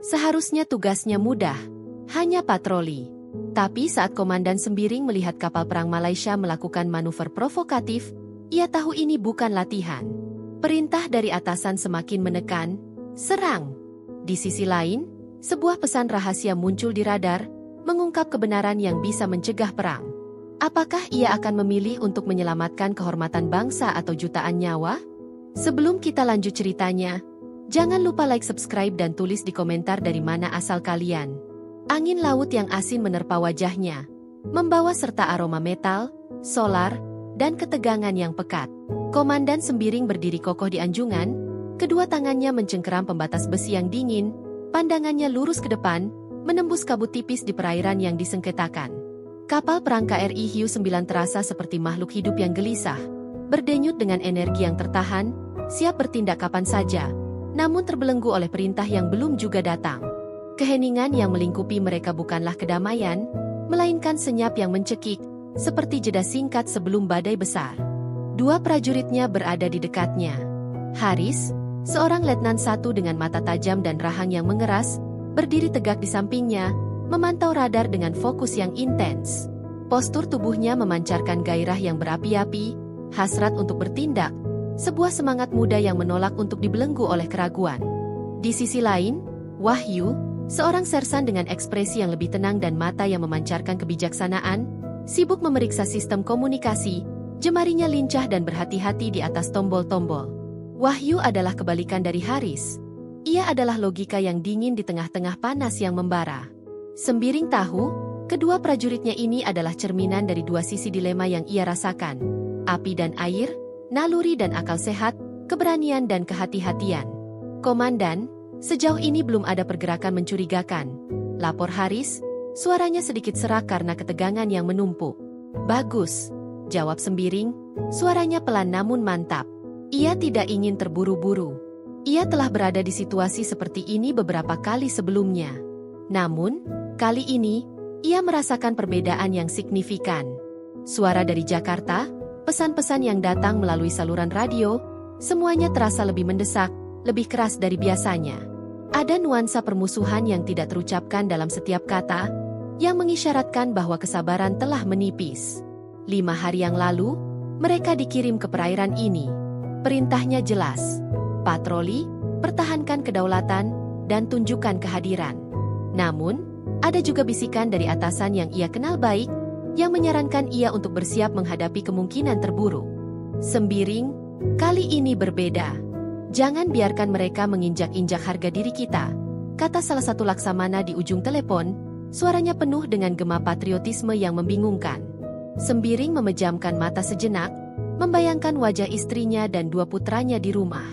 Seharusnya tugasnya mudah, hanya patroli. Tapi saat Komandan Sembiring melihat kapal perang Malaysia melakukan manuver provokatif, ia tahu ini bukan latihan. Perintah dari atasan semakin menekan, serang. Di sisi lain, sebuah pesan rahasia muncul di radar, mengungkap kebenaran yang bisa mencegah perang. Apakah ia akan memilih untuk menyelamatkan kehormatan bangsa atau jutaan nyawa? Sebelum kita lanjut ceritanya, jangan lupa like, subscribe, dan tulis di komentar dari mana asal kalian. Angin laut yang asin menerpa wajahnya, membawa serta aroma metal, solar, dan ketegangan yang pekat. Komandan Sembiring berdiri kokoh di anjungan, kedua tangannya mencengkeram pembatas besi yang dingin, pandangannya lurus ke depan, menembus kabut tipis di perairan yang disengketakan. Kapal perang KRI Hiu 9 terasa seperti makhluk hidup yang gelisah, berdenyut dengan energi yang tertahan, siap bertindak kapan saja, namun terbelenggu oleh perintah yang belum juga datang. Keheningan yang melingkupi mereka bukanlah kedamaian, melainkan senyap yang mencekik, seperti jeda singkat sebelum badai besar. Dua prajuritnya berada di dekatnya. Haris, seorang letnan satu dengan mata tajam dan rahang yang mengeras, berdiri tegak di sampingnya, memantau radar dengan fokus yang intens. Postur tubuhnya memancarkan gairah yang berapi-api, hasrat untuk bertindak, sebuah semangat muda yang menolak untuk dibelenggu oleh keraguan. Di sisi lain, Wahyu, seorang sersan dengan ekspresi yang lebih tenang dan mata yang memancarkan kebijaksanaan, sibuk memeriksa sistem komunikasi, jemarinya lincah dan berhati-hati di atas tombol-tombol. Wahyu adalah kebalikan dari Haris. Ia adalah logika yang dingin di tengah-tengah panas yang membara. Sembiring tahu, kedua prajuritnya ini adalah cerminan dari dua sisi dilema yang ia rasakan. Api dan air, naluri dan akal sehat, keberanian dan kehati-hatian. Komandan, sejauh ini belum ada pergerakan mencurigakan, lapor Haris, suaranya sedikit serak karena ketegangan yang menumpuk. Bagus, jawab Sembiring, suaranya pelan namun mantap. Ia tidak ingin terburu-buru. Ia telah berada di situasi seperti ini beberapa kali sebelumnya. Namun, kali ini, ia merasakan perbedaan yang signifikan. Suara dari Jakarta, pesan-pesan yang datang melalui saluran radio, semuanya terasa lebih mendesak, lebih keras dari biasanya. Ada nuansa permusuhan yang tidak terucapkan dalam setiap kata, yang mengisyaratkan bahwa kesabaran telah menipis. 5 hari yang lalu, mereka dikirim ke perairan ini. Perintahnya jelas, patroli, pertahankan kedaulatan, dan tunjukkan kehadiran. Namun, ada juga bisikan dari atasan yang ia kenal baik, yang menyarankan ia untuk bersiap menghadapi kemungkinan terburuk. Sembiring, kali ini berbeda. Jangan biarkan mereka menginjak-injak harga diri kita, kata salah satu laksamana di ujung telepon, suaranya penuh dengan gema patriotisme yang membingungkan. Sembiring memejamkan mata sejenak, membayangkan wajah istrinya dan 2 putranya di rumah.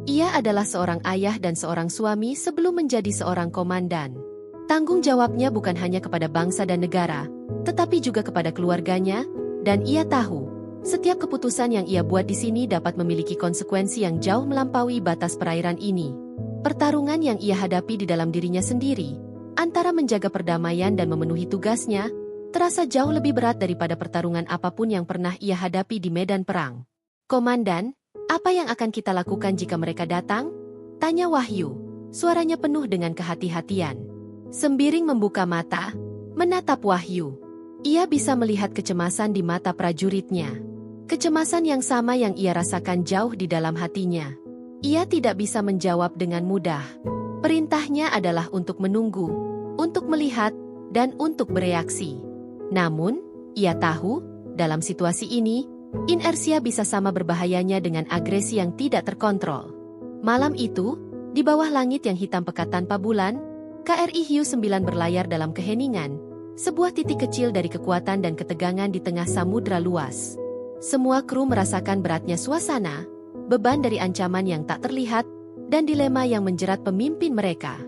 Ia adalah seorang ayah dan seorang suami sebelum menjadi seorang komandan. Tanggung jawabnya bukan hanya kepada bangsa dan negara, tetapi juga kepada keluarganya, dan ia tahu, setiap keputusan yang ia buat di sini dapat memiliki konsekuensi yang jauh melampaui batas perairan ini. Pertarungan yang ia hadapi di dalam dirinya sendiri, antara menjaga perdamaian dan memenuhi tugasnya, terasa jauh lebih berat daripada pertarungan apapun yang pernah ia hadapi di medan perang. Komandan, apa yang akan kita lakukan jika mereka datang? Tanya Wahyu, suaranya penuh dengan kehati-hatian. Sembiring membuka mata, menatap Wahyu. Ia bisa melihat kecemasan di mata prajuritnya. Kecemasan yang sama yang ia rasakan jauh di dalam hatinya. Ia tidak bisa menjawab dengan mudah. Perintahnya adalah untuk menunggu, untuk melihat, dan untuk bereaksi. Namun, ia tahu, dalam situasi ini, inersia bisa sama berbahayanya dengan agresi yang tidak terkontrol. Malam itu, di bawah langit yang hitam pekat tanpa bulan, KRI Hiu 9 berlayar dalam keheningan, sebuah titik kecil dari kekuatan dan ketegangan di tengah samudra luas. Semua kru merasakan beratnya suasana, beban dari ancaman yang tak terlihat, dan dilema yang menjerat pemimpin mereka.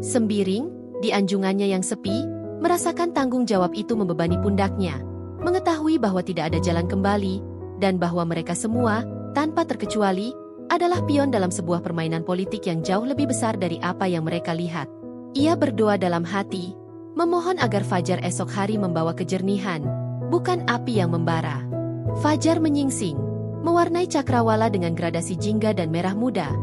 Sembiring, di anjungannya yang sepi, merasakan tanggung jawab itu membebani pundaknya, mengetahui bahwa tidak ada jalan kembali, dan bahwa mereka semua, tanpa terkecuali, adalah pion dalam sebuah permainan politik yang jauh lebih besar dari apa yang mereka lihat. Ia berdoa dalam hati, memohon agar fajar esok hari membawa kejernihan, bukan api yang membara. Fajar menyingsing, mewarnai cakrawala dengan gradasi jingga dan merah muda,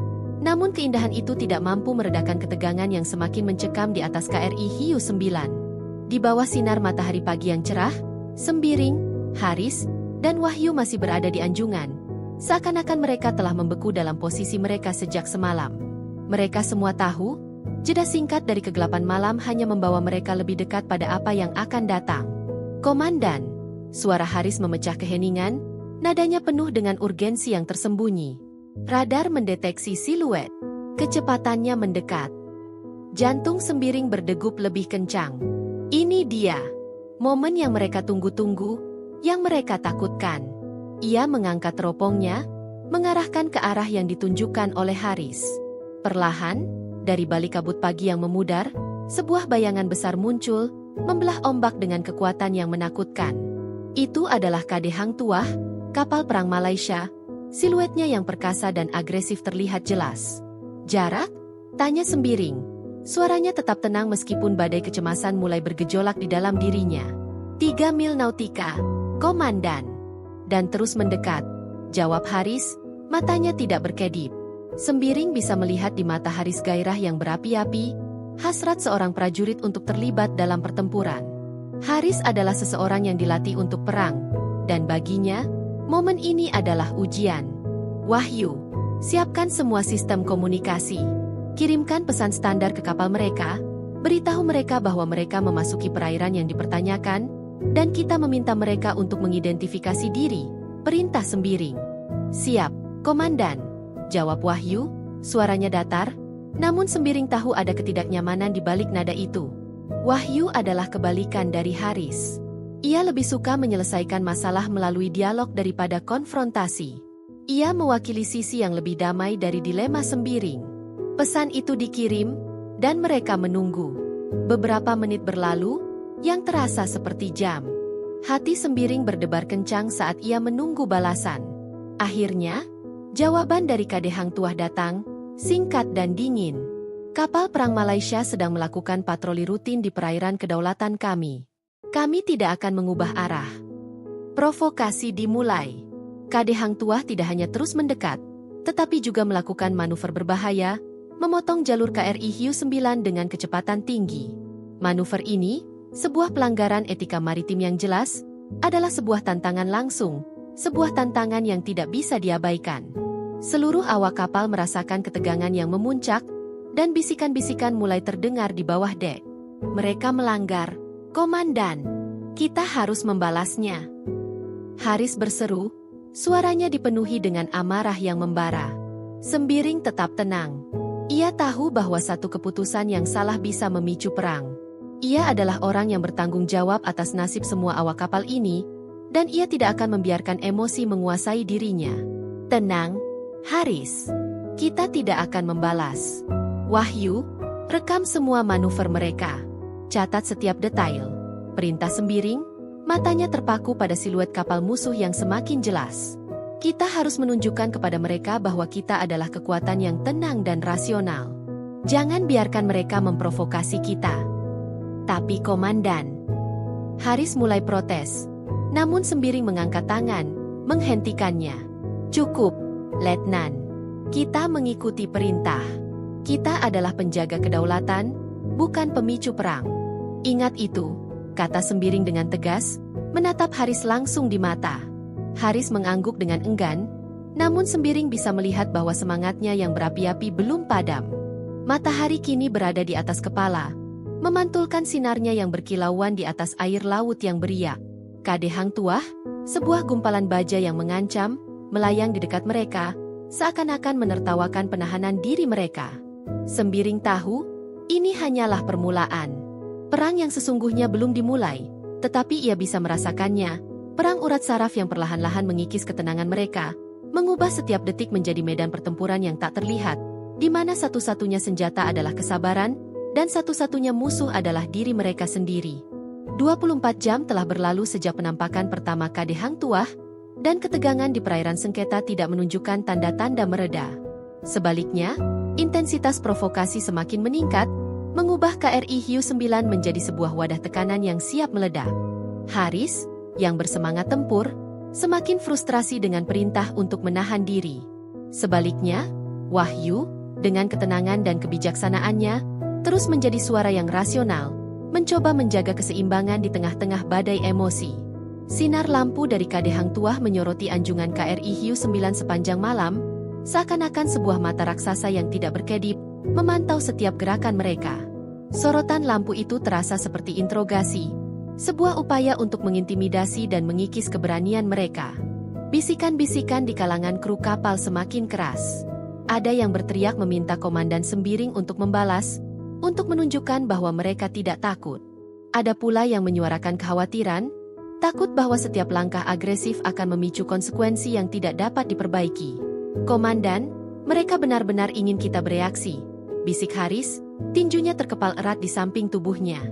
Namun keindahan itu tidak mampu meredakan ketegangan yang semakin mencekam di atas KRI Hiu 9. Di bawah sinar matahari pagi yang cerah, Sembiring, Haris, dan Wahyu masih berada di anjungan. Seakan-akan mereka telah membeku dalam posisi mereka sejak semalam. Mereka semua tahu, jeda singkat dari kegelapan malam hanya membawa mereka lebih dekat pada apa yang akan datang. "Komandan," suara Haris memecah keheningan, nadanya penuh dengan urgensi yang tersembunyi. Radar mendeteksi siluet. Kecepatannya mendekat. Jantung Sembiring berdegup lebih kencang. Ini dia. Momen yang mereka tunggu-tunggu, yang mereka takutkan. Ia mengangkat teropongnya, mengarahkan ke arah yang ditunjukkan oleh Haris. Perlahan, dari balik kabut pagi yang memudar, sebuah bayangan besar muncul, membelah ombak dengan kekuatan yang menakutkan. Itu adalah KD Hang Tuah, kapal perang Malaysia. Siluetnya yang perkasa dan agresif terlihat jelas. "Jarak?" tanya Sembiring. Suaranya tetap tenang meskipun badai kecemasan mulai bergejolak di dalam dirinya. 3 mil nautika, Komandan." "Dan terus mendekat," jawab Haris, matanya tidak berkedip. Sembiring bisa melihat di mata Haris gairah yang berapi-api, hasrat seorang prajurit untuk terlibat dalam pertempuran. Haris adalah seseorang yang dilatih untuk perang, dan baginya, momen ini adalah ujian. "Wahyu, siapkan semua sistem komunikasi. Kirimkan pesan standar ke kapal mereka, beritahu mereka bahwa mereka memasuki perairan yang dipertanyakan, dan kita meminta mereka untuk mengidentifikasi diri," perintah Sembiring. "Siap, Komandan," jawab Wahyu, suaranya datar, namun Sembiring tahu ada ketidaknyamanan di balik nada itu. Wahyu adalah kebalikan dari Haris. Ia lebih suka menyelesaikan masalah melalui dialog daripada konfrontasi. Ia mewakili sisi yang lebih damai dari dilema Sembiring. Pesan itu dikirim, dan mereka menunggu. Beberapa menit berlalu, yang terasa seperti jam. Hati Sembiring berdebar kencang saat ia menunggu balasan. Akhirnya, jawaban dari KD Hang Tuah datang, singkat dan dingin. "Kapal perang Malaysia sedang melakukan patroli rutin di perairan kedaulatan kami. Kami tidak akan mengubah arah." Provokasi dimulai. KD Hang Tuah tidak hanya terus mendekat, tetapi juga melakukan manuver berbahaya, memotong jalur KRI Hiu 9 dengan kecepatan tinggi. Manuver ini, sebuah pelanggaran etika maritim yang jelas, adalah sebuah tantangan langsung, sebuah tantangan yang tidak bisa diabaikan. Seluruh awak kapal merasakan ketegangan yang memuncak, dan bisikan-bisikan mulai terdengar di bawah dek. "Mereka melanggar, Komandan. Kita harus membalasnya." Haris berseru, suaranya dipenuhi dengan amarah yang membara. Sembiring tetap tenang. Ia tahu bahwa satu keputusan yang salah bisa memicu perang. Ia adalah orang yang bertanggung jawab atas nasib semua awak kapal ini, dan ia tidak akan membiarkan emosi menguasai dirinya. "Tenang, Haris. Kita tidak akan membalas. Wahyu, rekam semua manuver mereka. Catat setiap detail," perintah Sembiring, matanya terpaku pada siluet kapal musuh yang semakin jelas. "Kita harus menunjukkan kepada mereka bahwa kita adalah kekuatan yang tenang dan rasional. Jangan biarkan mereka memprovokasi kita." "Tapi Komandan," Haris mulai protes. Namun Sembiring mengangkat tangan, menghentikannya. "Cukup, Letnan. Kita mengikuti perintah. Kita adalah penjaga kedaulatan, bukan pemicu perang. Ingat itu," kata Sembiring dengan tegas, menatap Haris langsung di mata. Haris mengangguk dengan enggan, namun Sembiring bisa melihat bahwa semangatnya yang berapi-api belum padam. Matahari kini berada di atas kepala, memantulkan sinarnya yang berkilauan di atas air laut yang beriak. KD Hang Tuah, sebuah gumpalan baja yang mengancam, melayang di dekat mereka, seakan-akan menertawakan penahanan diri mereka. Sembiring tahu, ini hanyalah permulaan. Perang yang sesungguhnya belum dimulai, tetapi ia bisa merasakannya, perang urat saraf yang perlahan-lahan mengikis ketenangan mereka, mengubah setiap detik menjadi medan pertempuran yang tak terlihat, di mana satu-satunya senjata adalah kesabaran, dan satu-satunya musuh adalah diri mereka sendiri. 24 jam telah berlalu sejak penampakan pertama KD Hang Tuah, dan ketegangan di perairan sengketa tidak menunjukkan tanda-tanda mereda. Sebaliknya, intensitas provokasi semakin meningkat, mengubah KRI Hiu 9 menjadi sebuah wadah tekanan yang siap meledak. Haris, yang bersemangat tempur, semakin frustrasi dengan perintah untuk menahan diri. Sebaliknya, Wahyu, Dengan ketenangan dan kebijaksanaannya, terus menjadi suara yang rasional, mencoba menjaga keseimbangan di tengah-tengah badai emosi. Sinar lampu dari KD Hang Tuah menyoroti anjungan KRI Hiu 9 sepanjang malam, seakan-akan sebuah mata raksasa yang tidak berkedip, memantau setiap gerakan mereka. Sorotan lampu itu terasa seperti interogasi, sebuah upaya untuk mengintimidasi dan mengikis keberanian mereka. Bisikan-bisikan di kalangan kru kapal semakin keras. Ada yang berteriak meminta Komandan Sembiring untuk membalas, untuk menunjukkan bahwa mereka tidak takut. Ada pula yang menyuarakan kekhawatiran, takut bahwa setiap langkah agresif akan memicu konsekuensi yang tidak dapat diperbaiki. "Komandan, mereka benar-benar ingin kita bereaksi," bisik Haris, tinjunya terkepal erat di samping tubuhnya.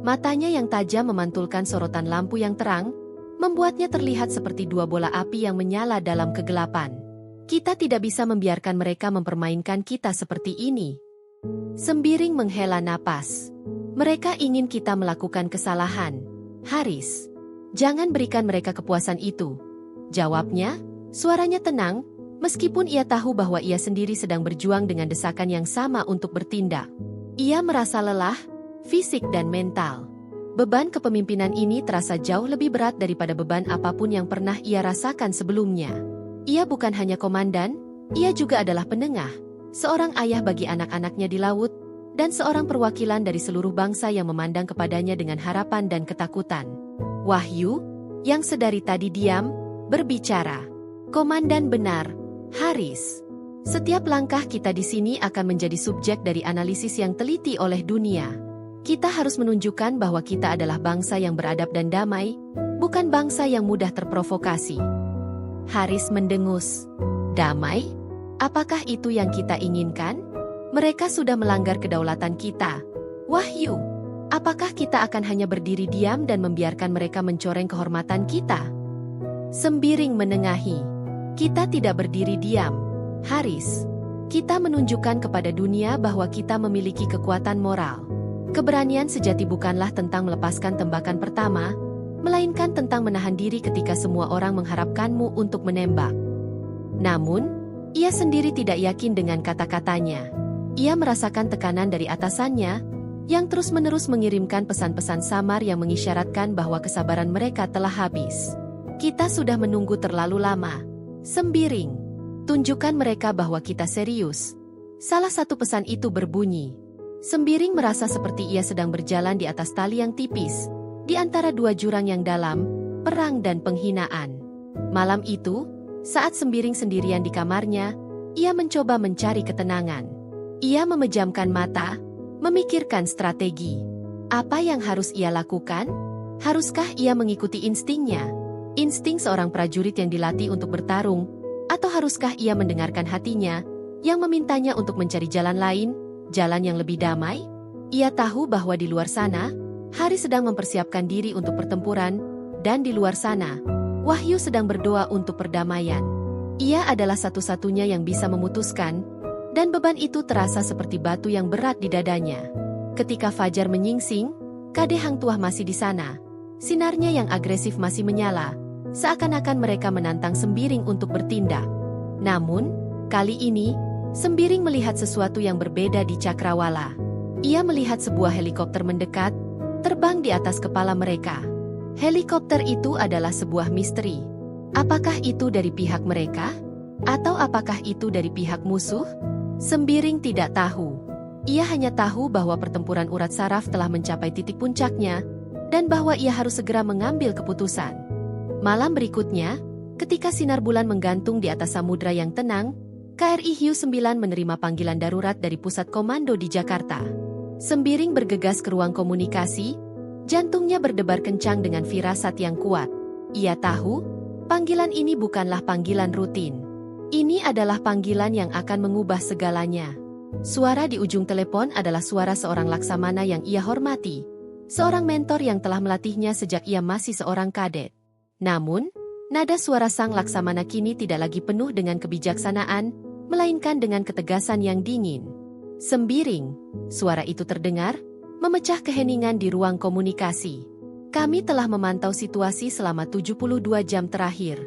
Matanya yang tajam memantulkan sorotan lampu yang terang, membuatnya terlihat seperti dua bola api yang menyala dalam kegelapan. "Kita tidak bisa membiarkan mereka mempermainkan kita seperti ini." Sembiring menghela napas. "Mereka ingin kita melakukan kesalahan, Haris. Jangan berikan mereka kepuasan itu," jawabnya, suaranya tenang, meskipun ia tahu bahwa ia sendiri sedang berjuang dengan desakan yang sama untuk bertindak. Ia merasa lelah, fisik dan mental. Beban kepemimpinan ini terasa jauh lebih berat daripada beban apapun yang pernah ia rasakan sebelumnya. Ia bukan hanya komandan, ia juga adalah penengah, seorang ayah bagi anak-anaknya di laut, dan seorang perwakilan dari seluruh bangsa yang memandang kepadanya dengan harapan dan ketakutan. Wahyu, yang sedari tadi diam, berbicara. "Komandan benar, Haris. Setiap langkah kita di sini akan menjadi subjek dari analisis yang teliti oleh dunia. Kita harus menunjukkan bahwa kita adalah bangsa yang beradab dan damai, bukan bangsa yang mudah terprovokasi." Haris mendengus. "Damai? Apakah itu yang kita inginkan? Mereka sudah melanggar kedaulatan kita. Wahyu, apakah kita akan hanya berdiri diam dan membiarkan mereka mencoreng kehormatan kita?" Sembiring menengahi. "Kita tidak berdiri diam, Haris. Kita menunjukkan kepada dunia bahwa kita memiliki kekuatan moral. Keberanian sejati bukanlah tentang melepaskan tembakan pertama, melainkan tentang menahan diri ketika semua orang mengharapkanmu untuk menembak." Namun, ia sendiri tidak yakin dengan kata-katanya. Ia merasakan tekanan dari atasannya, yang terus-menerus mengirimkan pesan-pesan samar yang mengisyaratkan bahwa kesabaran mereka telah habis. "Kita sudah menunggu terlalu lama, Sembiring. Tunjukkan mereka bahwa kita serius." Salah satu pesan itu berbunyi. Sembiring merasa seperti ia sedang berjalan di atas tali yang tipis, di antara dua jurang yang dalam, perang dan penghinaan. Malam itu, saat Sembiring sendirian di kamarnya, ia mencoba mencari ketenangan. Ia memejamkan mata, memikirkan strategi. Apa yang harus ia lakukan? Haruskah ia mengikuti instingnya? Insting seorang prajurit yang dilatih untuk bertarung, atau haruskah ia mendengarkan hatinya, yang memintanya untuk mencari jalan lain, jalan yang lebih damai? Ia tahu bahwa di luar sana, Haris sedang mempersiapkan diri untuk pertempuran, dan di luar sana, Wahyu sedang berdoa untuk perdamaian. Ia adalah satu-satunya yang bisa memutuskan, dan beban itu terasa seperti batu yang berat di dadanya. Ketika fajar menyingsing, KD Hang Tuah masih di sana. Sinarnya yang agresif masih menyala, seakan-akan mereka menantang Sembiring untuk bertindak. Namun, kali ini, Sembiring melihat sesuatu yang berbeda di Cakrawala. Ia melihat sebuah helikopter mendekat, terbang di atas kepala mereka. Helikopter itu adalah sebuah misteri. Apakah itu dari pihak mereka? Atau apakah itu dari pihak musuh? Sembiring tidak tahu. Ia hanya tahu bahwa pertempuran urat saraf telah mencapai titik puncaknya, dan bahwa ia harus segera mengambil keputusan. Malam berikutnya, ketika sinar bulan menggantung di atas samudra yang tenang, KRI Hiu 9 menerima panggilan darurat dari pusat komando di Jakarta. Sembiring bergegas ke ruang komunikasi, jantungnya berdebar kencang dengan firasat yang kuat. Ia tahu, panggilan ini bukanlah panggilan rutin. Ini adalah panggilan yang akan mengubah segalanya. Suara di ujung telepon adalah suara seorang laksamana yang ia hormati, seorang mentor yang telah melatihnya sejak ia masih seorang kadet. Namun, nada suara sang laksamana kini tidak lagi penuh dengan kebijaksanaan, melainkan dengan ketegasan yang dingin. "Sembiring," suara itu terdengar, memecah keheningan di ruang komunikasi. "Kami telah memantau situasi selama 72 jam terakhir.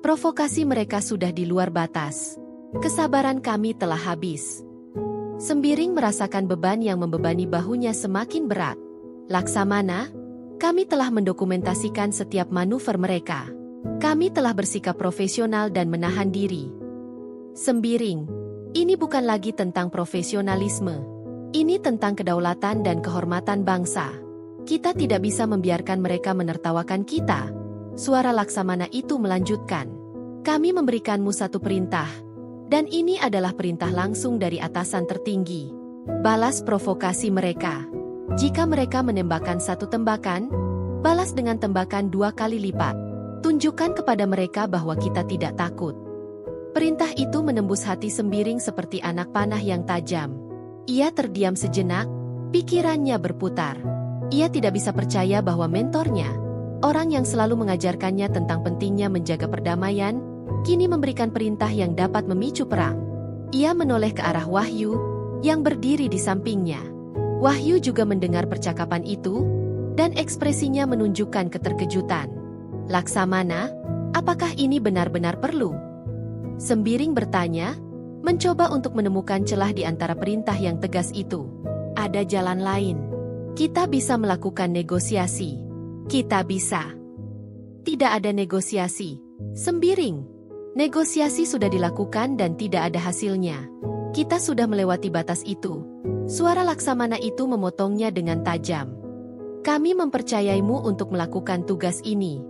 Provokasi mereka sudah di luar batas. Kesabaran kami telah habis. Sembiring merasakan beban yang membebani bahunya semakin berat. Laksamana, kami telah mendokumentasikan setiap manuver mereka. Kami telah bersikap profesional dan menahan diri. Sembiring, ini bukan lagi tentang profesionalisme. Ini tentang kedaulatan dan kehormatan bangsa. Kita tidak bisa membiarkan mereka menertawakan kita. Suara Laksamana itu melanjutkan. Kami memberikanmu satu perintah. Dan ini adalah perintah langsung dari atasan tertinggi. Balas provokasi mereka. Jika mereka menembakkan satu tembakan, balas dengan tembakan 2 kali lipat. Tunjukkan kepada mereka bahwa kita tidak takut. Perintah itu menembus hati Sembiring seperti anak panah yang tajam. Ia terdiam sejenak, pikirannya berputar. Ia tidak bisa percaya bahwa mentornya, orang yang selalu mengajarkannya tentang pentingnya menjaga perdamaian, kini memberikan perintah yang dapat memicu perang. Ia menoleh ke arah Wahyu, yang berdiri di sampingnya. Wahyu juga mendengar percakapan itu, dan ekspresinya menunjukkan keterkejutan. Laksamana, apakah ini benar-benar perlu? Sembiring bertanya, mencoba untuk menemukan celah di antara perintah yang tegas itu. Ada jalan lain. Kita bisa melakukan negosiasi. Kita bisa. Tidak ada negosiasi. Sembiring. Negosiasi sudah dilakukan dan tidak ada hasilnya. Kita sudah melewati batas itu. Suara Laksamana itu memotongnya dengan tajam. Kami mempercayaimu untuk melakukan tugas ini.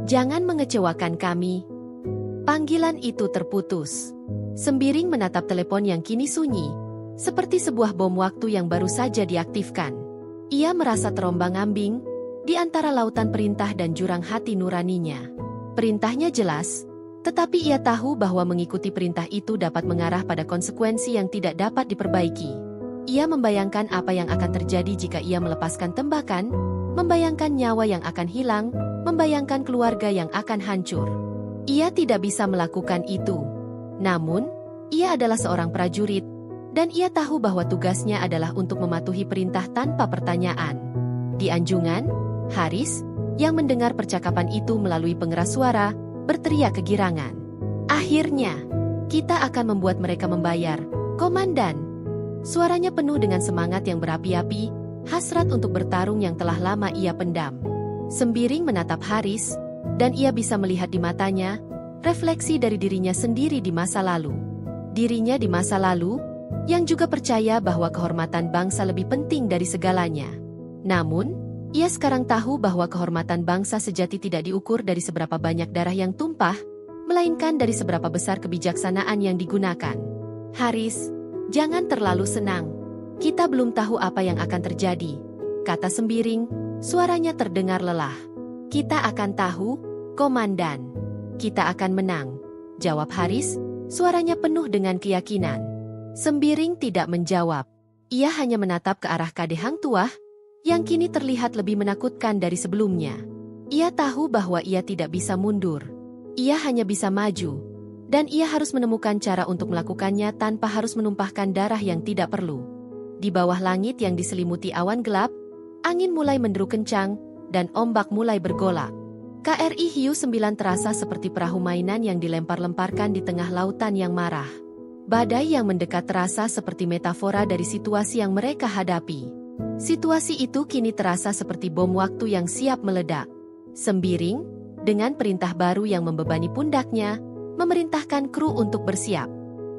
Jangan mengecewakan kami. Panggilan itu terputus. Sembiring menatap telepon yang kini sunyi, seperti sebuah bom waktu yang baru saja diaktifkan. Ia merasa terombang-ambing di antara lautan perintah dan jurang hati nuraninya. Perintahnya jelas, tetapi ia tahu bahwa mengikuti perintah itu dapat mengarah pada konsekuensi yang tidak dapat diperbaiki. Ia membayangkan apa yang akan terjadi jika ia melepaskan tembakan, membayangkan nyawa yang akan hilang, membayangkan keluarga yang akan hancur. Ia tidak bisa melakukan itu. Namun, ia adalah seorang prajurit, dan ia tahu bahwa tugasnya adalah untuk mematuhi perintah tanpa pertanyaan. Di anjungan, Haris, yang mendengar percakapan itu melalui pengeras suara, berteriak kegirangan. Akhirnya, kita akan membuat mereka membayar, Komandan. Suaranya penuh dengan semangat yang berapi-api, hasrat untuk bertarung yang telah lama ia pendam. Sembiring menatap Haris, dan ia bisa melihat di matanya, refleksi dari dirinya sendiri di masa lalu. Dirinya di masa lalu, yang juga percaya bahwa kehormatan bangsa lebih penting dari segalanya. Namun, ia sekarang tahu bahwa kehormatan bangsa sejati tidak diukur dari seberapa banyak darah yang tumpah, melainkan dari seberapa besar kebijaksanaan yang digunakan. Haris, jangan terlalu senang. Kita belum tahu apa yang akan terjadi, kata Sembiring, suaranya terdengar lelah. Kita akan tahu, Komandan. Kita akan menang, jawab Haris, suaranya penuh dengan keyakinan. Sembiring tidak menjawab. Ia hanya menatap ke arah Kade Hang Tuah, yang kini terlihat lebih menakutkan dari sebelumnya. Ia tahu bahwa ia tidak bisa mundur. Ia hanya bisa maju, dan ia harus menemukan cara untuk melakukannya tanpa harus menumpahkan darah yang tidak perlu. Di bawah langit yang diselimuti awan gelap, angin mulai menderu kencang, dan ombak mulai bergolak. KRI Hiu 9 terasa seperti perahu mainan yang dilempar-lemparkan di tengah lautan yang marah. Badai yang mendekat terasa seperti metafora dari situasi yang mereka hadapi. Situasi itu kini terasa seperti bom waktu yang siap meledak. Sembiring, dengan perintah baru yang membebani pundaknya, memerintahkan kru untuk bersiap.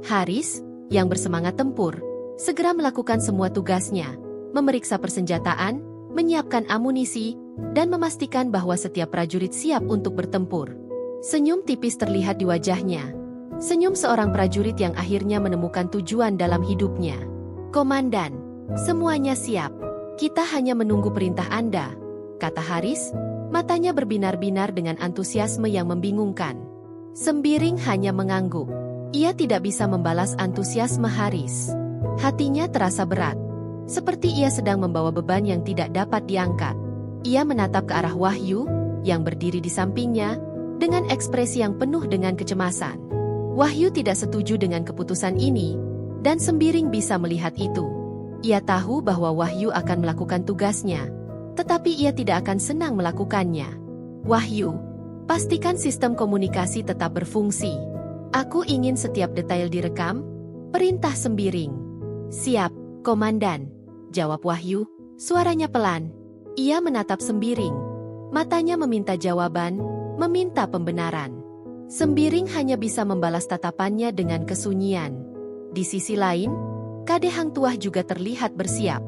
Haris, yang bersemangat tempur, segera melakukan semua tugasnya, memeriksa persenjataan, menyiapkan amunisi, dan memastikan bahwa setiap prajurit siap untuk bertempur. Senyum tipis terlihat di wajahnya. Senyum seorang prajurit yang akhirnya menemukan tujuan dalam hidupnya. Komandan, semuanya siap. Kita hanya menunggu perintah Anda, kata Haris, matanya berbinar-binar dengan antusiasme yang membingungkan. Sembiring hanya mengangguk. Ia tidak bisa membalas antusiasme Haris. Hatinya terasa berat, seperti ia sedang membawa beban yang tidak dapat diangkat. Ia menatap ke arah Wahyu, yang berdiri di sampingnya, dengan ekspresi yang penuh dengan kecemasan. Wahyu tidak setuju dengan keputusan ini, dan Sembiring bisa melihat itu. Ia tahu bahwa Wahyu akan melakukan tugasnya, tetapi ia tidak akan senang melakukannya. Wahyu, pastikan sistem komunikasi tetap berfungsi. Aku ingin setiap detail direkam, perintah Sembiring. Siap, Komandan, jawab Wahyu, suaranya pelan. Ia menatap Sembiring. Matanya meminta jawaban, meminta pembenaran. Sembiring hanya bisa membalas tatapannya dengan kesunyian. Di sisi lain, Kade Hang Tuah juga terlihat bersiap.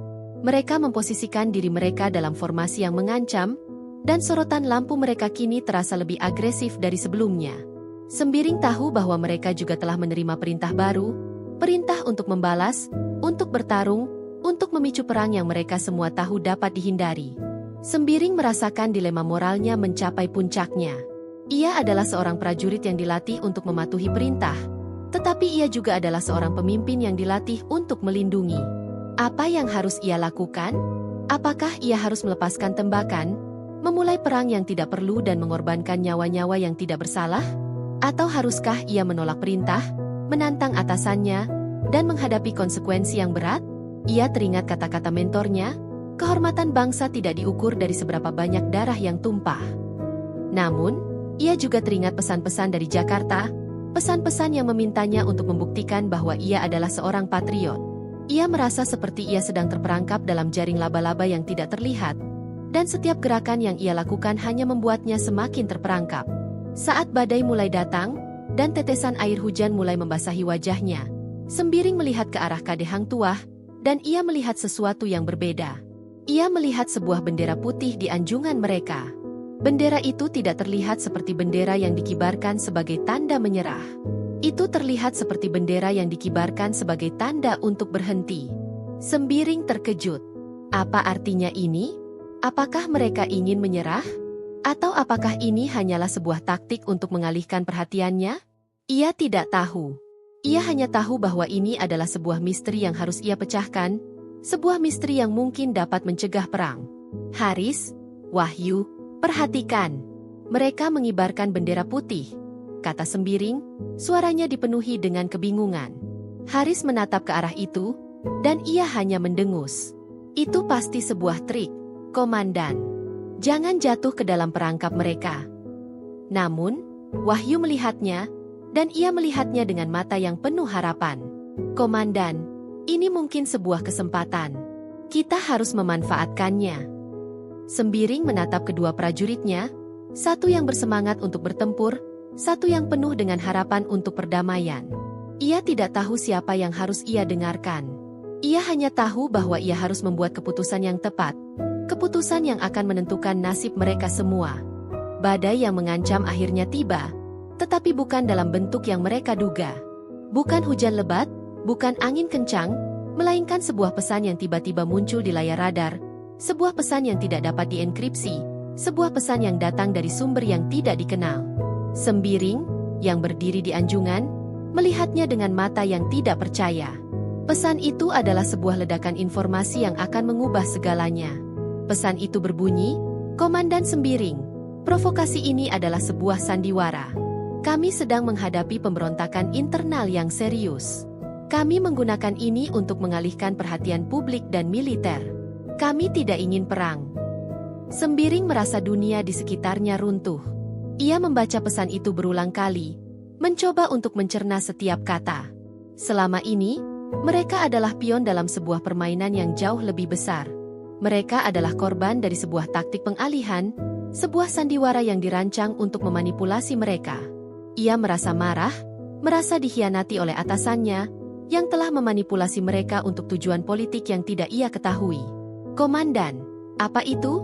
Mereka memposisikan diri mereka dalam formasi yang mengancam, dan sorotan lampu mereka kini terasa lebih agresif dari sebelumnya. Sembiring tahu bahwa mereka juga telah menerima perintah baru, perintah untuk membalas, untuk bertarung, untuk memicu perang yang mereka semua tahu dapat dihindari. Sembiring merasakan dilema moralnya mencapai puncaknya. Ia adalah seorang prajurit yang dilatih untuk mematuhi perintah, tetapi ia juga adalah seorang pemimpin yang dilatih untuk melindungi. Apa yang harus ia lakukan? Apakah ia harus melepaskan tembakan, memulai perang yang tidak perlu dan mengorbankan nyawa-nyawa yang tidak bersalah? Atau haruskah ia menolak perintah, menantang atasannya, dan menghadapi konsekuensi yang berat? Ia teringat kata-kata mentornya, kehormatan bangsa tidak diukur dari seberapa banyak darah yang tumpah. Namun, ia juga teringat pesan-pesan dari Jakarta, pesan-pesan yang memintanya untuk membuktikan bahwa ia adalah seorang patriot. Ia merasa seperti ia sedang terperangkap dalam jaring laba-laba yang tidak terlihat, dan setiap gerakan yang ia lakukan hanya membuatnya semakin terperangkap. Saat badai mulai datang, dan tetesan air hujan mulai membasahi wajahnya, Sembiring melihat ke arah Kade Hang Tuah, dan ia melihat sesuatu yang berbeda. Ia melihat sebuah bendera putih di anjungan mereka. Bendera itu tidak terlihat seperti bendera yang dikibarkan sebagai tanda menyerah. Itu terlihat seperti bendera yang dikibarkan sebagai tanda untuk berhenti. Sembiring terkejut. Apa artinya ini? Apakah mereka ingin menyerah? Atau apakah ini hanyalah sebuah taktik untuk mengalihkan perhatiannya? Ia tidak tahu. Ia hanya tahu bahwa ini adalah sebuah misteri yang harus ia pecahkan, sebuah misteri yang mungkin dapat mencegah perang. Haris, Wahyu, perhatikan. Mereka mengibarkan bendera putih, kata Sembiring, suaranya dipenuhi dengan kebingungan. Haris menatap ke arah itu, dan ia hanya mendengus. Itu pasti sebuah trik, Komandan. Jangan jatuh ke dalam perangkap mereka. Namun, Wahyu melihatnya, dan ia melihatnya dengan mata yang penuh harapan. Komandan, ini mungkin sebuah kesempatan. Kita harus memanfaatkannya. Sembiring menatap kedua prajuritnya, satu yang bersemangat untuk bertempur, satu yang penuh dengan harapan untuk perdamaian. Ia tidak tahu siapa yang harus ia dengarkan. Ia hanya tahu bahwa ia harus membuat keputusan yang tepat, keputusan yang akan menentukan nasib mereka semua. Badai yang mengancam akhirnya tiba, tetapi bukan dalam bentuk yang mereka duga. Bukan hujan lebat, bukan angin kencang, melainkan sebuah pesan yang tiba-tiba muncul di layar radar, sebuah pesan yang tidak dapat dienkripsi, sebuah pesan yang datang dari sumber yang tidak dikenal. Sembiring, yang berdiri di anjungan, melihatnya dengan mata yang tidak percaya. Pesan itu adalah sebuah ledakan informasi yang akan mengubah segalanya. Pesan itu berbunyi, Komandan Sembiring, provokasi ini adalah sebuah sandiwara. Kami sedang menghadapi pemberontakan internal yang serius. Kami menggunakan ini untuk mengalihkan perhatian publik dan militer. Kami tidak ingin perang. Sembiring merasa dunia di sekitarnya runtuh. Ia membaca pesan itu berulang kali, mencoba untuk mencerna setiap kata. Selama ini, mereka adalah pion dalam sebuah permainan yang jauh lebih besar. Mereka adalah korban dari sebuah taktik pengalihan, sebuah sandiwara yang dirancang untuk memanipulasi mereka. Ia merasa marah, merasa dikhianati oleh atasannya, yang telah memanipulasi mereka untuk tujuan politik yang tidak ia ketahui. Komandan, apa itu?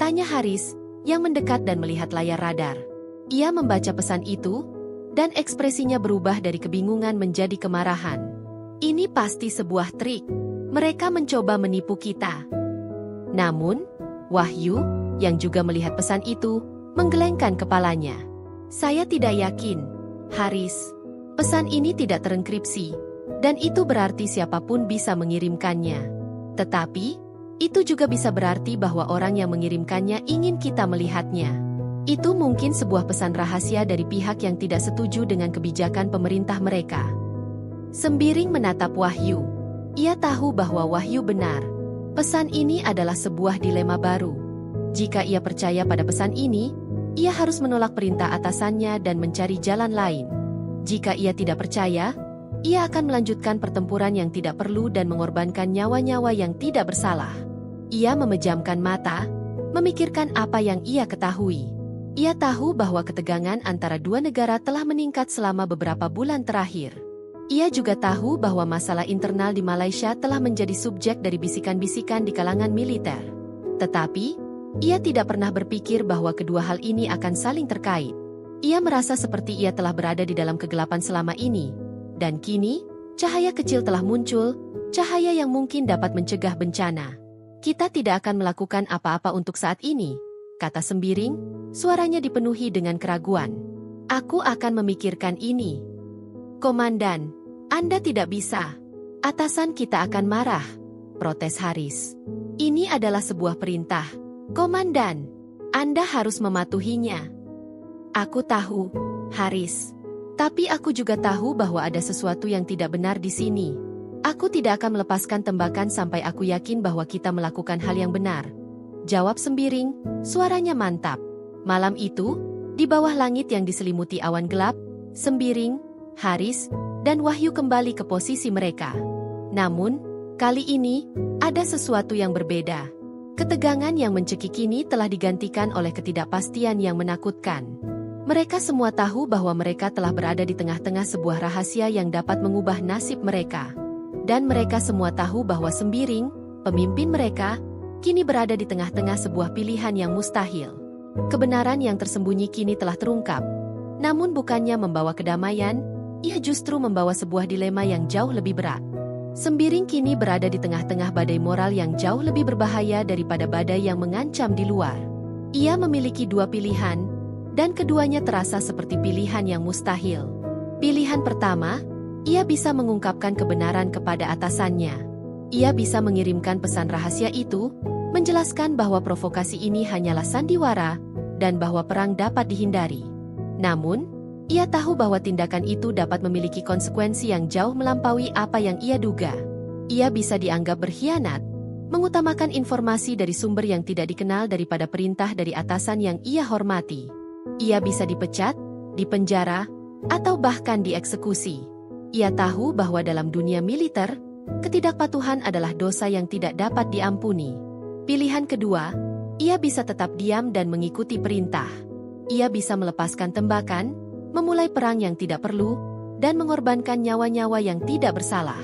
Tanya Haris, yang mendekat dan melihat layar radar. Ia membaca pesan itu, dan ekspresinya berubah dari kebingungan menjadi kemarahan. Ini pasti sebuah trik. Mereka mencoba menipu kita. Namun, Wahyu, yang juga melihat pesan itu, menggelengkan kepalanya. Saya tidak yakin, Haris. Pesan ini tidak terenkripsi, dan itu berarti siapapun bisa mengirimkannya. Tetapi, itu juga bisa berarti bahwa orang yang mengirimkannya ingin kita melihatnya. Itu mungkin sebuah pesan rahasia dari pihak yang tidak setuju dengan kebijakan pemerintah mereka. Sembiring menatap Wahyu. Ia tahu bahwa Wahyu benar. Pesan ini adalah sebuah dilema baru. Jika ia percaya pada pesan ini, ia harus menolak perintah atasannya dan mencari jalan lain. Jika ia tidak percaya, ia akan melanjutkan pertempuran yang tidak perlu dan mengorbankan nyawa-nyawa yang tidak bersalah. Ia memejamkan mata, memikirkan apa yang ia ketahui. Ia tahu bahwa ketegangan antara dua negara telah meningkat selama beberapa bulan terakhir. Ia juga tahu bahwa masalah internal di Malaysia telah menjadi subjek dari bisikan-bisikan di kalangan militer. Tetapi, ia tidak pernah berpikir bahwa kedua hal ini akan saling terkait. Ia merasa seperti ia telah berada di dalam kegelapan selama ini. Dan kini, cahaya kecil telah muncul, cahaya yang mungkin dapat mencegah bencana. Kita tidak akan melakukan apa-apa untuk saat ini, kata Sembiring, suaranya dipenuhi dengan keraguan. Aku akan memikirkan ini. Komandan, Anda tidak bisa. Atasan kita akan marah, protes Haris. Ini adalah sebuah perintah. Komandan, Anda harus mematuhinya. Aku tahu, Haris. Tapi aku juga tahu bahwa ada sesuatu yang tidak benar di sini. Aku tidak akan melepaskan tembakan sampai aku yakin bahwa kita melakukan hal yang benar. Jawab Sembiring, suaranya mantap. Malam itu, di bawah langit yang diselimuti awan gelap, Sembiring, Haris, dan Wahyu kembali ke posisi mereka. Namun, kali ini, ada sesuatu yang berbeda. Ketegangan yang mencekik kini telah digantikan oleh ketidakpastian yang menakutkan. Mereka semua tahu bahwa mereka telah berada di tengah-tengah sebuah rahasia yang dapat mengubah nasib mereka. Dan mereka semua tahu bahwa Sembiring, pemimpin mereka, kini berada di tengah-tengah sebuah pilihan yang mustahil. Kebenaran yang tersembunyi kini telah terungkap. Namun bukannya membawa kedamaian, ia justru membawa sebuah dilema yang jauh lebih berat. Sembiring kini berada di tengah-tengah badai moral yang jauh lebih berbahaya daripada badai yang mengancam di luar. Ia memiliki dua pilihan, dan keduanya terasa seperti pilihan yang mustahil. Pilihan pertama, ia bisa mengungkapkan kebenaran kepada atasannya. Ia bisa mengirimkan pesan rahasia itu, menjelaskan bahwa provokasi ini hanyalah sandiwara, dan bahwa perang dapat dihindari. Namun, ia tahu bahwa tindakan itu dapat memiliki konsekuensi yang jauh melampaui apa yang ia duga. Ia bisa dianggap berkhianat, mengutamakan informasi dari sumber yang tidak dikenal daripada perintah dari atasan yang ia hormati. Ia bisa dipecat, dipenjara, atau bahkan dieksekusi. Ia tahu bahwa dalam dunia militer, ketidakpatuhan adalah dosa yang tidak dapat diampuni. Pilihan kedua, ia bisa tetap diam dan mengikuti perintah. Ia bisa melepaskan tembakan, memulai perang yang tidak perlu, dan mengorbankan nyawa-nyawa yang tidak bersalah.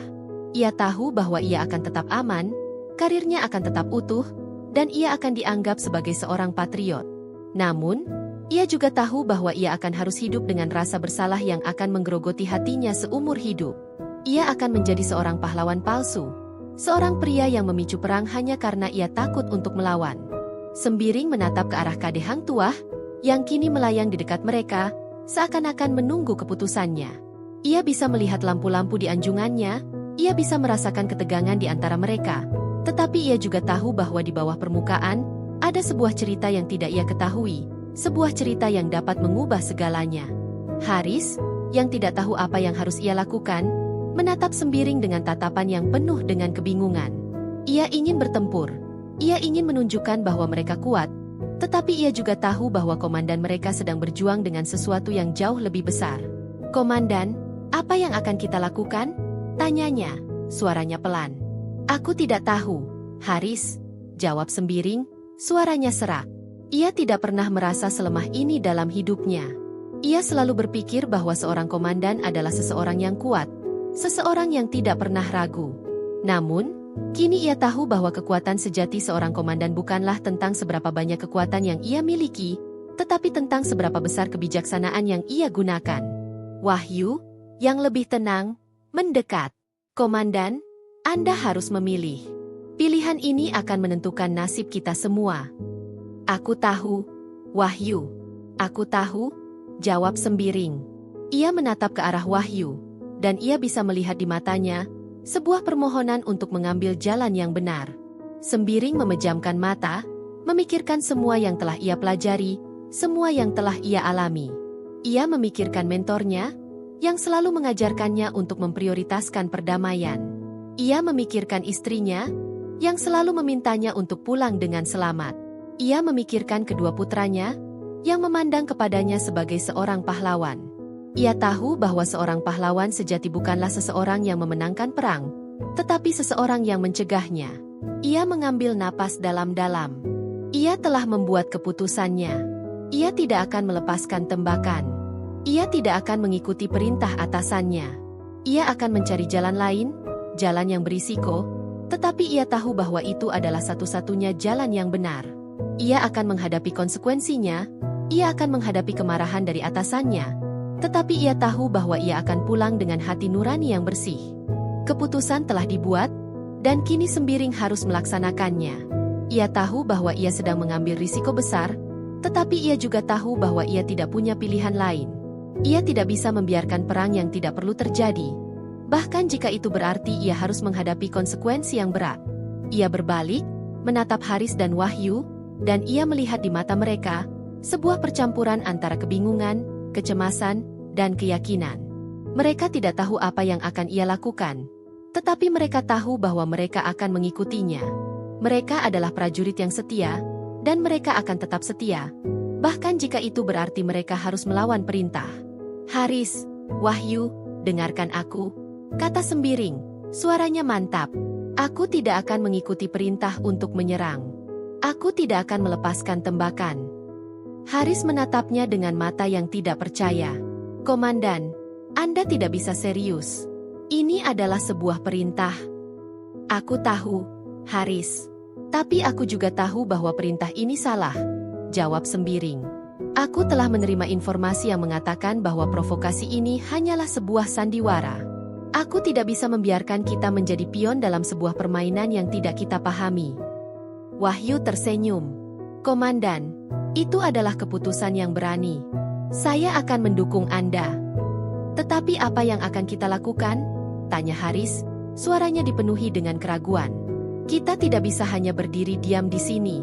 Ia tahu bahwa ia akan tetap aman, karirnya akan tetap utuh, dan ia akan dianggap sebagai seorang patriot. Namun, ia juga tahu bahwa ia akan harus hidup dengan rasa bersalah yang akan menggerogoti hatinya seumur hidup. Ia akan menjadi seorang pahlawan palsu, seorang pria yang memicu perang hanya karena ia takut untuk melawan. Sembiring menatap ke arah Kade Hang Tuah, yang kini melayang di dekat mereka, seakan-akan menunggu keputusannya. Ia bisa melihat lampu-lampu di anjungannya, ia bisa merasakan ketegangan di antara mereka, tetapi ia juga tahu bahwa di bawah permukaan, ada sebuah cerita yang tidak ia ketahui, sebuah cerita yang dapat mengubah segalanya. Haris, yang tidak tahu apa yang harus ia lakukan, menatap Sembiring dengan tatapan yang penuh dengan kebingungan. Ia ingin bertempur, ia ingin menunjukkan bahwa mereka kuat, tetapi ia juga tahu bahwa komandan mereka sedang berjuang dengan sesuatu yang jauh lebih besar. Komandan, apa yang akan kita lakukan? Tanyanya, suaranya pelan. Aku tidak tahu, Haris, jawab Sembiring, suaranya serak. Ia tidak pernah merasa selemah ini dalam hidupnya. Ia selalu berpikir bahwa seorang komandan adalah seseorang yang kuat, seseorang yang tidak pernah ragu. Namun, kini ia tahu bahwa kekuatan sejati seorang komandan bukanlah tentang seberapa banyak kekuatan yang ia miliki, tetapi tentang seberapa besar kebijaksanaan yang ia gunakan. Wahyu, yang lebih tenang, mendekat. Komandan, Anda harus memilih. Pilihan ini akan menentukan nasib kita semua. Aku tahu, Wahyu. Aku tahu, jawab Sembiring. Ia menatap ke arah Wahyu, dan ia bisa melihat di matanya sebuah permohonan untuk mengambil jalan yang benar. Sembiring memejamkan mata, memikirkan semua yang telah ia pelajari, semua yang telah ia alami. Ia memikirkan mentornya, yang selalu mengajarkannya untuk memprioritaskan perdamaian. Ia memikirkan istrinya, yang selalu memintanya untuk pulang dengan selamat. Ia memikirkan kedua putranya, yang memandang kepadanya sebagai seorang pahlawan. Ia tahu bahwa seorang pahlawan sejati bukanlah seseorang yang memenangkan perang, tetapi seseorang yang mencegahnya. Ia mengambil napas dalam-dalam. Ia telah membuat keputusannya. Ia tidak akan melepaskan tembakan. Ia tidak akan mengikuti perintah atasannya. Ia akan mencari jalan lain, jalan yang berisiko, tetapi ia tahu bahwa itu adalah satu-satunya jalan yang benar. Ia akan menghadapi konsekuensinya, ia akan menghadapi kemarahan dari atasannya, tetapi ia tahu bahwa ia akan pulang dengan hati nurani yang bersih. Keputusan telah dibuat, dan kini Sembiring harus melaksanakannya. Ia tahu bahwa ia sedang mengambil risiko besar, tetapi ia juga tahu bahwa ia tidak punya pilihan lain. Ia tidak bisa membiarkan perang yang tidak perlu terjadi, bahkan jika itu berarti ia harus menghadapi konsekuensi yang berat. Ia berbalik, menatap Haris dan Wahyu, dan ia melihat di mata mereka sebuah percampuran antara kebingungan, kecemasan, dan keyakinan. Mereka tidak tahu apa yang akan ia lakukan, tetapi mereka tahu bahwa mereka akan mengikutinya. Mereka adalah prajurit yang setia, dan mereka akan tetap setia, bahkan jika itu berarti mereka harus melawan perintah. Haris, Wahyu, dengarkan aku, kata Sembiring, suaranya mantap. Aku tidak akan mengikuti perintah untuk menyerang. Aku tidak akan melepaskan tembakan. Haris menatapnya dengan mata yang tidak percaya. Komandan, Anda tidak bisa serius. Ini adalah sebuah perintah. Aku tahu, Haris. Tapi aku juga tahu bahwa perintah ini salah, jawab Sembiring. Aku telah menerima informasi yang mengatakan bahwa provokasi ini hanyalah sebuah sandiwara. Aku tidak bisa membiarkan kita menjadi pion dalam sebuah permainan yang tidak kita pahami. Wahyu tersenyum. Komandan, itu adalah keputusan yang berani. Saya akan mendukung Anda. Tetapi apa yang akan kita lakukan? Tanya Haris, suaranya dipenuhi dengan keraguan. Kita tidak bisa hanya berdiri diam di sini.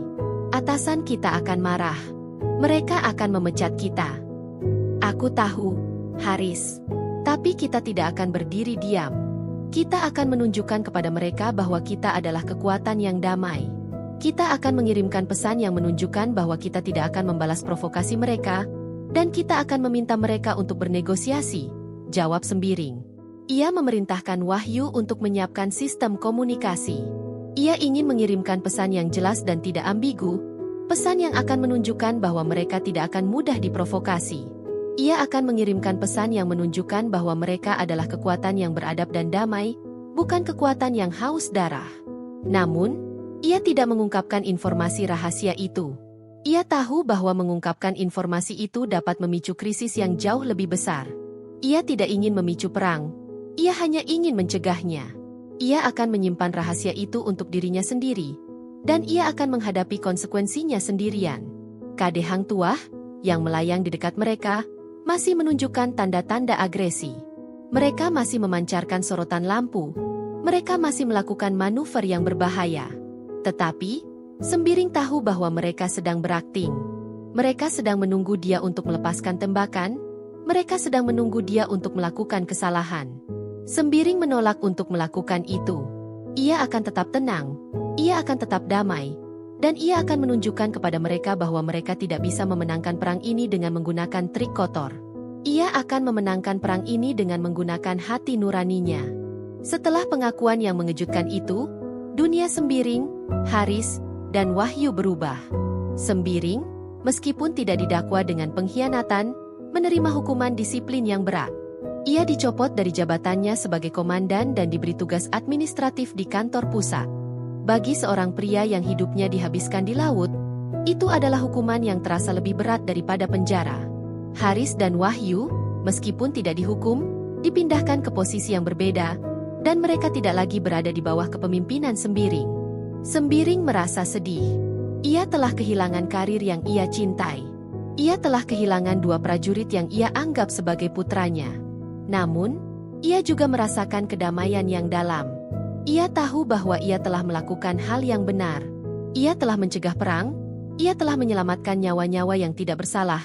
Atasan kita akan marah. Mereka akan memecat kita. Aku tahu, Haris. Tapi kita tidak akan berdiri diam. Kita akan menunjukkan kepada mereka bahwa kita adalah kekuatan yang damai. Kita akan mengirimkan pesan yang menunjukkan bahwa kita tidak akan membalas provokasi mereka, dan kita akan meminta mereka untuk bernegosiasi, jawab Sembiring. Ia memerintahkan Wahyu untuk menyiapkan sistem komunikasi. Ia ingin mengirimkan pesan yang jelas dan tidak ambigu, pesan yang akan menunjukkan bahwa mereka tidak akan mudah diprovokasi. Ia akan mengirimkan pesan yang menunjukkan bahwa mereka adalah kekuatan yang beradab dan damai, bukan kekuatan yang haus darah. Namun, ia tidak mengungkapkan informasi rahasia itu. Ia tahu bahwa mengungkapkan informasi itu dapat memicu krisis yang jauh lebih besar. Ia tidak ingin memicu perang, ia hanya ingin mencegahnya. Ia akan menyimpan rahasia itu untuk dirinya sendiri, dan ia akan menghadapi konsekuensinya sendirian. Kade Hang Tuah, yang melayang di dekat mereka, masih menunjukkan tanda-tanda agresi. Mereka masih memancarkan sorotan lampu. Mereka masih melakukan manuver yang berbahaya. Tetapi, Sembiring tahu bahwa mereka sedang berakting. Mereka sedang menunggu dia untuk melepaskan tembakan. Mereka sedang menunggu dia untuk melakukan kesalahan. Sembiring menolak untuk melakukan itu. Ia akan tetap tenang, ia akan tetap damai, dan ia akan menunjukkan kepada mereka bahwa mereka tidak bisa memenangkan perang ini dengan menggunakan trik kotor. Ia akan memenangkan perang ini dengan menggunakan hati nuraninya. Setelah pengakuan yang mengejutkan itu, dunia Sembiring, Haris, dan Wahyu berubah. Sembiring, meskipun tidak didakwa dengan pengkhianatan, menerima hukuman disiplin yang berat. Ia dicopot dari jabatannya sebagai komandan dan diberi tugas administratif di kantor pusat. Bagi seorang pria yang hidupnya dihabiskan di laut, itu adalah hukuman yang terasa lebih berat daripada penjara. Haris dan Wahyu, meskipun tidak dihukum, dipindahkan ke posisi yang berbeda, dan mereka tidak lagi berada di bawah kepemimpinan Sembiring. Sembiring merasa sedih. Ia telah kehilangan karir yang ia cintai. Ia telah kehilangan dua prajurit yang ia anggap sebagai putranya. Namun, ia juga merasakan kedamaian yang dalam. Ia tahu bahwa ia telah melakukan hal yang benar. Ia telah mencegah perang, ia telah menyelamatkan nyawa-nyawa yang tidak bersalah,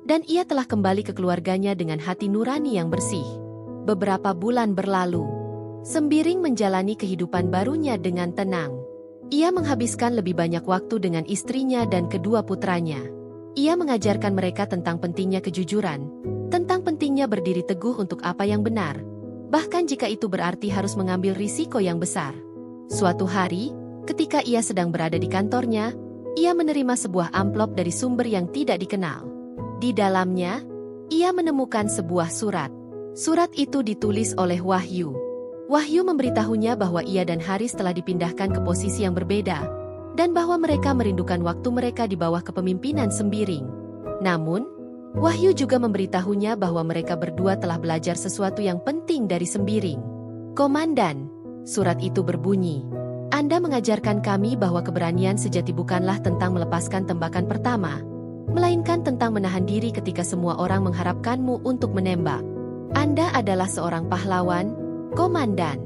dan ia telah kembali ke keluarganya dengan hati nurani yang bersih. Beberapa bulan berlalu, Sembiring menjalani kehidupan barunya dengan tenang. Ia menghabiskan lebih banyak waktu dengan istrinya dan kedua putranya. Ia mengajarkan mereka tentang pentingnya kejujuran, tentang pentingnya berdiri teguh untuk apa yang benar, bahkan jika itu berarti harus mengambil risiko yang besar. Suatu hari, ketika ia sedang berada di kantornya, ia menerima sebuah amplop dari sumber yang tidak dikenal. Di dalamnya, ia menemukan sebuah surat. Surat itu ditulis oleh Wahyu. Wahyu memberitahunya bahwa ia dan Haris telah dipindahkan ke posisi yang berbeda, dan bahwa mereka merindukan waktu mereka di bawah kepemimpinan Sembiring. Namun, Wahyu juga memberitahunya bahwa mereka berdua telah belajar sesuatu yang penting dari Sembiring. "Komandan," surat itu berbunyi, "Anda mengajarkan kami bahwa keberanian sejati bukanlah tentang melepaskan tembakan pertama, melainkan tentang menahan diri ketika semua orang mengharapkanmu untuk menembak. Anda adalah seorang pahlawan, Komandan.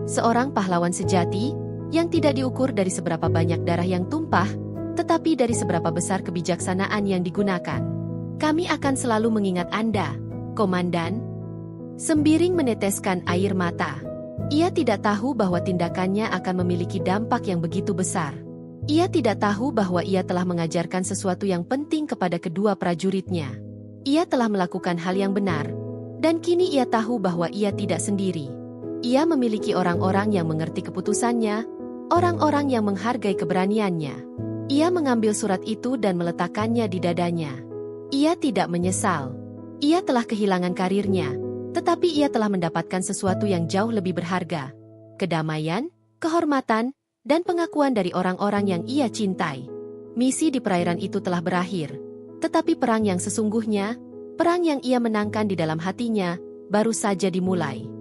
Seorang pahlawan sejati yang tidak diukur dari seberapa banyak darah yang tumpah, tetapi dari seberapa besar kebijaksanaan yang digunakan. Kami akan selalu mengingat Anda, Komandan." Sembiring meneteskan air mata. Ia tidak tahu bahwa tindakannya akan memiliki dampak yang begitu besar. Ia tidak tahu bahwa ia telah mengajarkan sesuatu yang penting kepada kedua prajuritnya. Ia telah melakukan hal yang benar, dan kini ia tahu bahwa ia tidak sendiri. Ia memiliki orang-orang yang mengerti keputusannya, orang-orang yang menghargai keberaniannya. Ia mengambil surat itu dan meletakkannya di dadanya. Ia tidak menyesal. Ia telah kehilangan karirnya, tetapi ia telah mendapatkan sesuatu yang jauh lebih berharga: kedamaian, kehormatan, dan pengakuan dari orang-orang yang ia cintai. Misi di perairan itu telah berakhir, tetapi perang yang sesungguhnya, perang yang ia menangkan di dalam hatinya, baru saja dimulai.